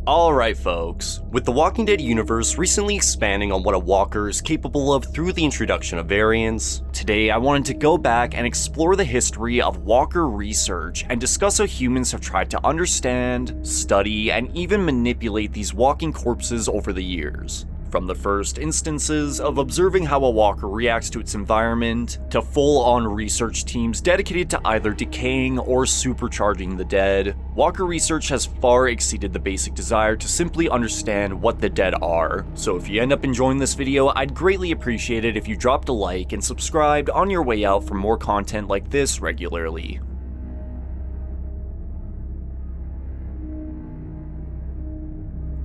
Alright folks, with the Walking Dead universe recently expanding on what a walker is capable of through the introduction of variants, today I wanted to go back and explore the history of walker research and discuss how humans have tried to understand, study, and even manipulate these walking corpses over the years. From the first instances of observing how a walker reacts to its environment, to full-on research teams dedicated to either decaying or supercharging the dead, walker research has far exceeded the basic desire to simply understand what the dead are. So if you end up enjoying this video, I'd greatly appreciate it if you dropped a like and subscribed on your way out for more content like this regularly.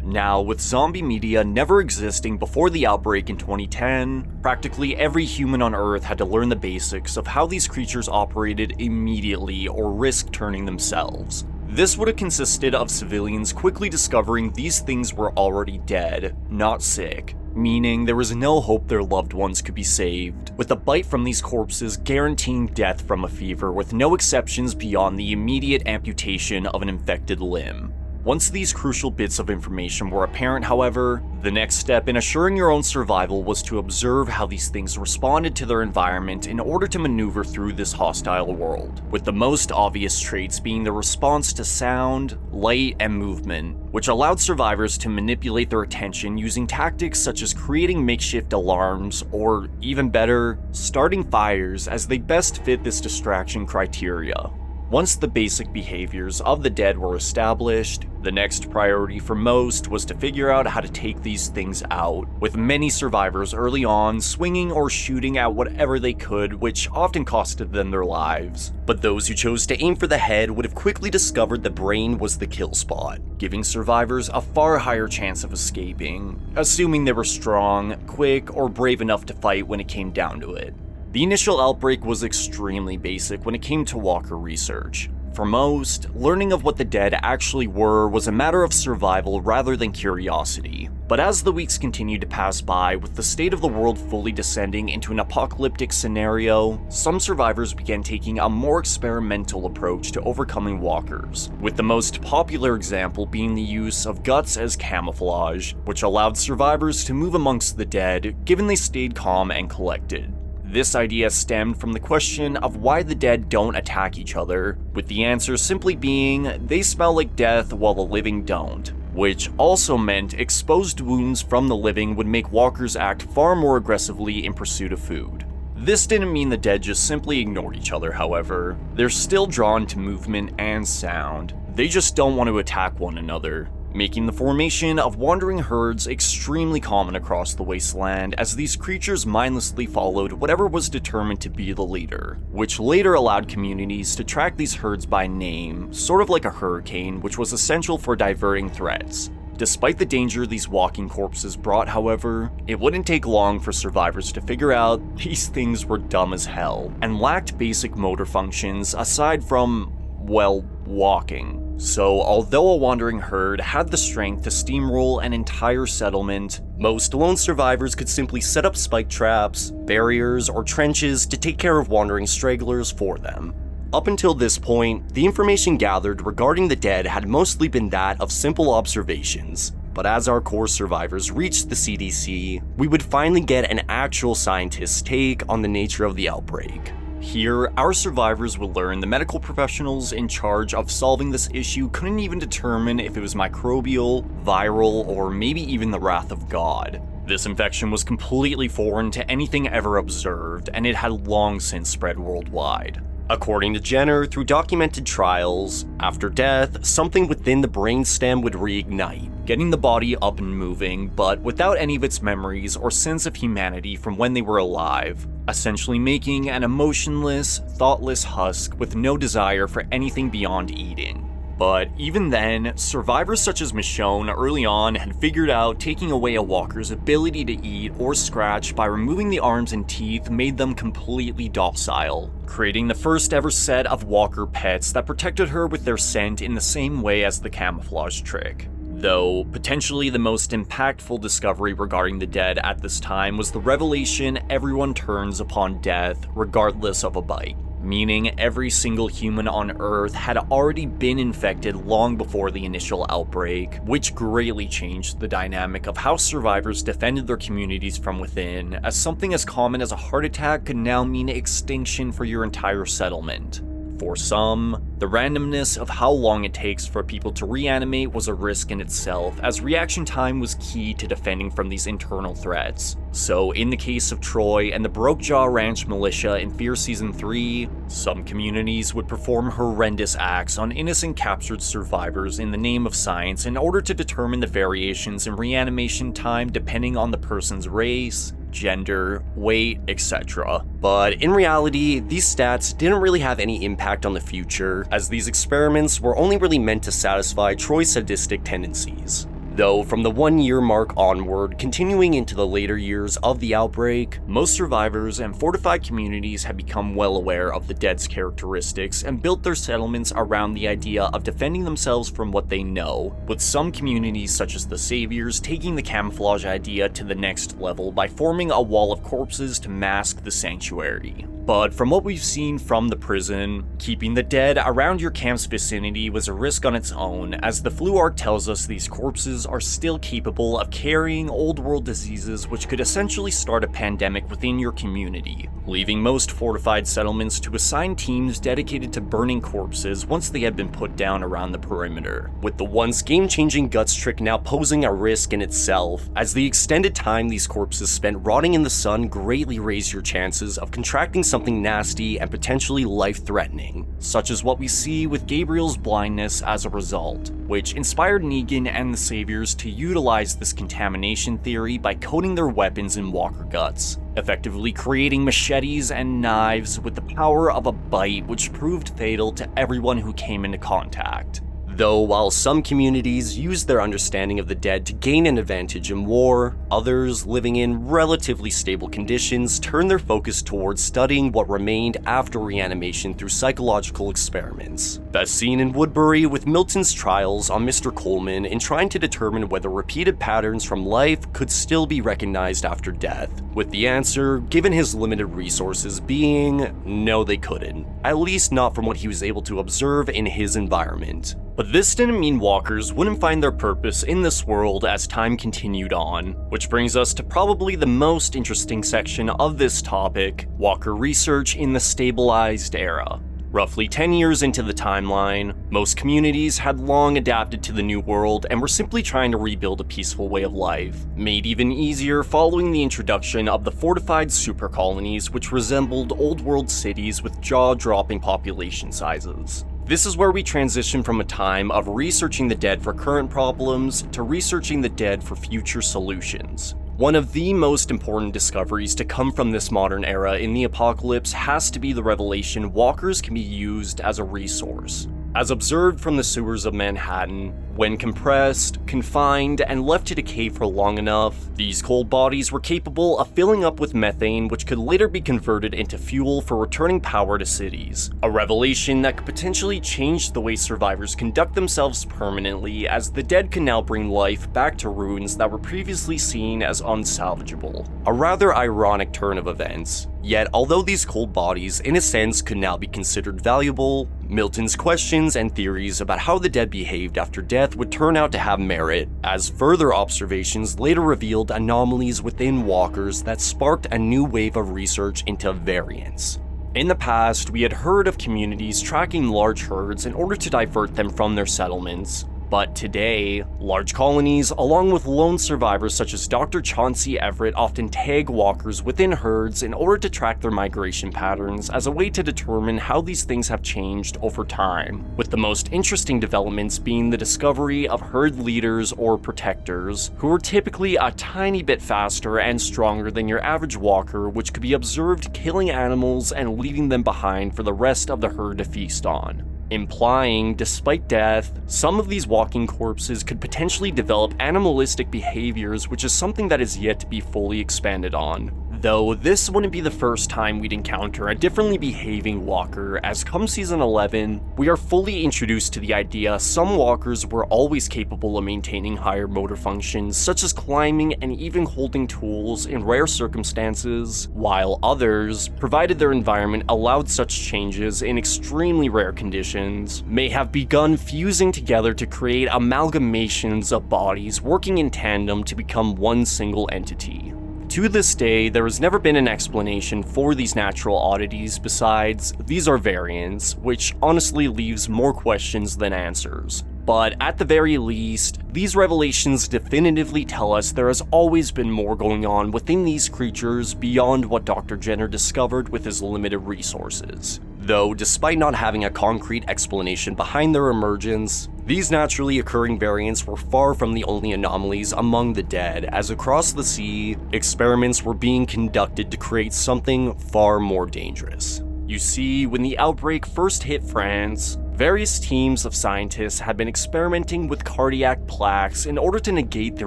Now, with zombie media never existing before the outbreak in 2010, practically every human on Earth had to learn the basics of how these creatures operated immediately or risk turning themselves. This would have consisted of civilians quickly discovering these things were already dead, not sick, meaning there was no hope their loved ones could be saved, with a bite from these corpses guaranteeing death from a fever with no exceptions beyond the immediate amputation of an infected limb. Once these crucial bits of information were apparent, however, the next step in assuring your own survival was to observe how these things responded to their environment in order to maneuver through this hostile world, with the most obvious traits being the response to sound, light, and movement, which allowed survivors to manipulate their attention using tactics such as creating makeshift alarms, or even better, starting fires as they best fit this distraction criteria. Once the basic behaviors of the dead were established, the next priority for most was to figure out how to take these things out, with many survivors early on swinging or shooting at whatever they could, which often costed them their lives. But those who chose to aim for the head would have quickly discovered the brain was the kill spot, giving survivors a far higher chance of escaping, assuming they were strong, quick, or brave enough to fight when it came down to it. The initial outbreak was extremely basic when it came to walker research. For most, learning of what the dead actually were was a matter of survival rather than curiosity. But as the weeks continued to pass by, with the state of the world fully descending into an apocalyptic scenario, some survivors began taking a more experimental approach to overcoming walkers, with the most popular example being the use of guts as camouflage, which allowed survivors to move amongst the dead, given they stayed calm and collected. This idea stemmed from the question of why the dead don't attack each other, with the answer simply being they smell like death while the living don't, which also meant exposed wounds from the living would make walkers act far more aggressively in pursuit of food. This didn't mean the dead just simply ignored each other, however. They're still drawn to movement and sound. They just don't want to attack one another, making the formation of wandering herds extremely common across the wasteland as these creatures mindlessly followed whatever was determined to be the leader, which later allowed communities to track these herds by name, sort of like a hurricane, which was essential for diverting threats. Despite the danger these walking corpses brought, however, it wouldn't take long for survivors to figure out these things were dumb as hell and lacked basic motor functions aside from, well, walking. So, although a wandering herd had the strength to steamroll an entire settlement, most lone survivors could simply set up spike traps, barriers, or trenches to take care of wandering stragglers for them. Up until this point, the information gathered regarding the dead had mostly been that of simple observations. But as our core survivors reached the CDC, we would finally get an actual scientist's take on the nature of the outbreak. Here, our survivors would learn the medical professionals in charge of solving this issue couldn't even determine if it was microbial, viral, or maybe even the wrath of God. This infection was completely foreign to anything ever observed, and it had long since spread worldwide. According to Jenner, through documented trials, after death, something within the brainstem would reignite, getting the body up and moving, but without any of its memories or sense of humanity from when they were alive, essentially making an emotionless, thoughtless husk with no desire for anything beyond eating. But even then, survivors such as Michonne early on had figured out taking away a walker's ability to eat or scratch by removing the arms and teeth made them completely docile, creating the first ever set of walker pets that protected her with their scent in the same way as the camouflage trick. Though, potentially the most impactful discovery regarding the dead at this time was the revelation everyone turns upon death regardless of a bite. meaning every single human on Earth had already been infected long before the initial outbreak, which greatly changed the dynamic of how survivors defended their communities from within, as something as common as a heart attack could now mean extinction for your entire settlement. For some, the randomness of how long it takes for people to reanimate was a risk in itself, as reaction time was key to defending from these internal threats. So in the case of Troy and the Brokejaw Ranch militia in Fear Season 3, some communities would perform horrendous acts on innocent captured survivors in the name of science in order to determine the variations in reanimation time depending on the person's race, gender, weight, etc. But in reality, these stats didn't really have any impact on the future, as these experiments were only really meant to satisfy Troy's sadistic tendencies. Though from the 1-year mark onward, continuing into the later years of the outbreak, most survivors and fortified communities had become well aware of the dead's characteristics and built their settlements around the idea of defending themselves from what they know, with some communities such as the Saviors taking the camouflage idea to the next level by forming a wall of corpses to mask the sanctuary. But from what we've seen from the prison, keeping the dead around your camp's vicinity was a risk on its own, as the flu arc tells us these corpses are still capable of carrying old world diseases which could essentially start a pandemic within your community, leaving most fortified settlements to assign teams dedicated to burning corpses once they had been put down around the perimeter, with the once game-changing guts trick now posing a risk in itself, as the extended time these corpses spent rotting in the sun greatly raise your chances of contracting something nasty and potentially life-threatening, such as what we see with Gabriel's blindness as a result, which inspired Negan and the Saviors to utilize this contamination theory by coating their weapons in walker guts, effectively creating machetes and knives with the power of a bite, which proved fatal to everyone who came into contact. Though while some communities used their understanding of the dead to gain an advantage in war, others living in relatively stable conditions turned their focus towards studying what remained after reanimation through psychological experiments. Best seen in Woodbury with Milton's trials on Mr. Coleman in trying to determine whether repeated patterns from life could still be recognized after death, with the answer, given his limited resources, being no, they couldn't, at least not from what he was able to observe in his environment. But this didn't mean walkers wouldn't find their purpose in this world as time continued on, which brings us to probably the most interesting section of this topic, walker research in the stabilized era. Roughly 10 years into the timeline, most communities had long adapted to the new world and were simply trying to rebuild a peaceful way of life, made even easier following the introduction of the fortified super colonies which resembled old world cities with jaw-dropping population sizes. This is where we transition from a time of researching the dead for current problems to researching the dead for future solutions. One of the most important discoveries to come from this modern era in the apocalypse has to be the revelation walkers can be used as a resource. As observed from the sewers of Manhattan, when compressed, confined, and left to decay for long enough, these cold bodies were capable of filling up with methane which could later be converted into fuel for returning power to cities. A revelation that could potentially change the way survivors conduct themselves permanently, as the dead can now bring life back to ruins that were previously seen as unsalvageable. A rather ironic turn of events. Yet, although these cold bodies, in a sense, could now be considered valuable, Milton's questions and theories about how the dead behaved after death would turn out to have merit, as further observations later revealed anomalies within walkers that sparked a new wave of research into variants. In the past, we had heard of communities tracking large herds in order to divert them from their settlements. But today, large colonies, along with lone survivors such as Dr. Chauncey Everett, often tag walkers within herds in order to track their migration patterns as a way to determine how these things have changed over time, with the most interesting developments being the discovery of herd leaders or protectors, who are typically a tiny bit faster and stronger than your average walker, which could be observed killing animals and leaving them behind for the rest of the herd to feast on. Implying, despite death, some of these walking corpses could potentially develop animalistic behaviors, which is something that is yet to be fully expanded on. Though this wouldn't be the first time we'd encounter a differently behaving walker, as come season 11, we are fully introduced to the idea some walkers were always capable of maintaining higher motor functions, such as climbing and even holding tools in rare circumstances, while others, provided their environment allowed such changes in extremely rare conditions, may have begun fusing together to create amalgamations of bodies working in tandem to become one single entity. To this day, there has never been an explanation for these natural oddities besides, these are variants, which honestly leaves more questions than answers. But at the very least, these revelations definitively tell us there has always been more going on within these creatures beyond what Dr. Jenner discovered with his limited resources. Though, despite not having a concrete explanation behind their emergence, these naturally occurring variants were far from the only anomalies among the dead, as across the sea, experiments were being conducted to create something far more dangerous. You see, when the outbreak first hit France, various teams of scientists had been experimenting with cardiac plaques in order to negate the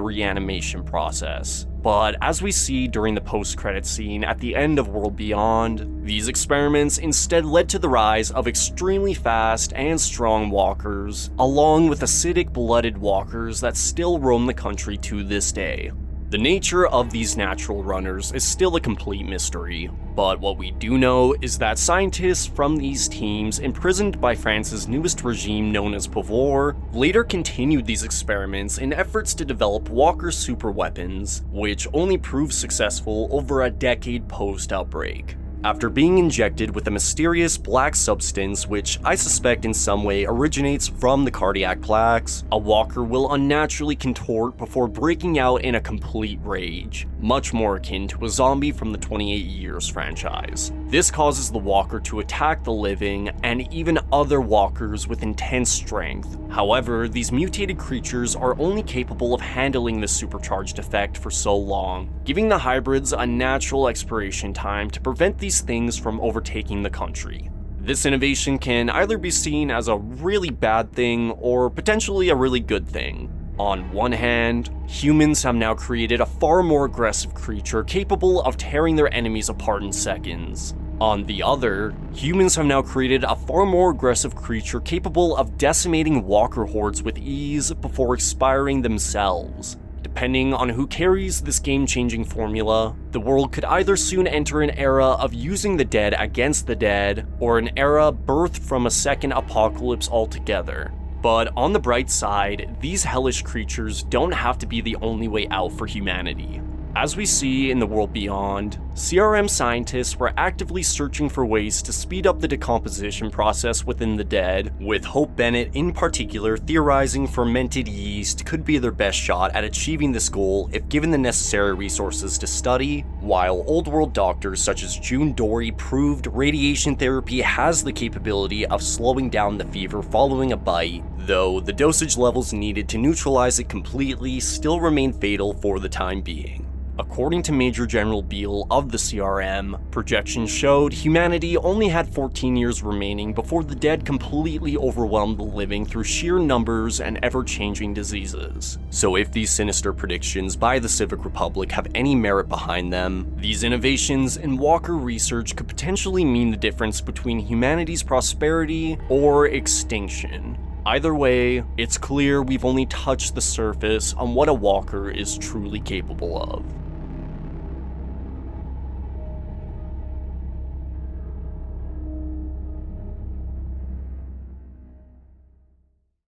reanimation process. But as we see during the post-credit scene at the end of World Beyond, these experiments instead led to the rise of extremely fast and strong walkers, along with acidic-blooded walkers that still roam the country to this day. The nature of these natural runners is still a complete mystery, but what we do know is that scientists from these teams, imprisoned by France's newest regime known as Pavor, later continued these experiments in efforts to develop walker superweapons, which only proved successful over a decade post-outbreak. After being injected with a mysterious black substance which I suspect in some way originates from the cardiac plaques, a walker will unnaturally contort before breaking out in a complete rage, much more akin to a zombie from the 28 Years franchise. This causes the walker to attack the living and even other walkers with intense strength. However, these mutated creatures are only capable of handling this supercharged effect for so long, giving the hybrids a natural expiration time to prevent these things from overtaking the country. This innovation can either be seen as a really bad thing or potentially a really good thing. On one hand, humans have now created a far more aggressive creature capable of tearing their enemies apart in seconds. On the other, humans have now created a far more aggressive creature capable of decimating walker hordes with ease before expiring themselves. Depending on who carries this game-changing formula, the world could either soon enter an era of using the dead against the dead, or an era birthed from a second apocalypse altogether. But on the bright side, these hellish creatures don't have to be the only way out for humanity. As we see in the World Beyond, CRM scientists were actively searching for ways to speed up the decomposition process within the dead, with Hope Bennett in particular theorizing fermented yeast could be their best shot at achieving this goal if given the necessary resources to study, while old world doctors such as June Dory proved radiation therapy has the capability of slowing down the fever following a bite, though the dosage levels needed to neutralize it completely still remain fatal for the time being. According to Major General Beale of the CRM, projections showed humanity only had 14 years remaining before the dead completely overwhelmed the living through sheer numbers and ever-changing diseases. So if these sinister predictions by the Civic Republic have any merit behind them, these innovations in walker research could potentially mean the difference between humanity's prosperity or extinction. Either way, it's clear we've only touched the surface on what a walker is truly capable of.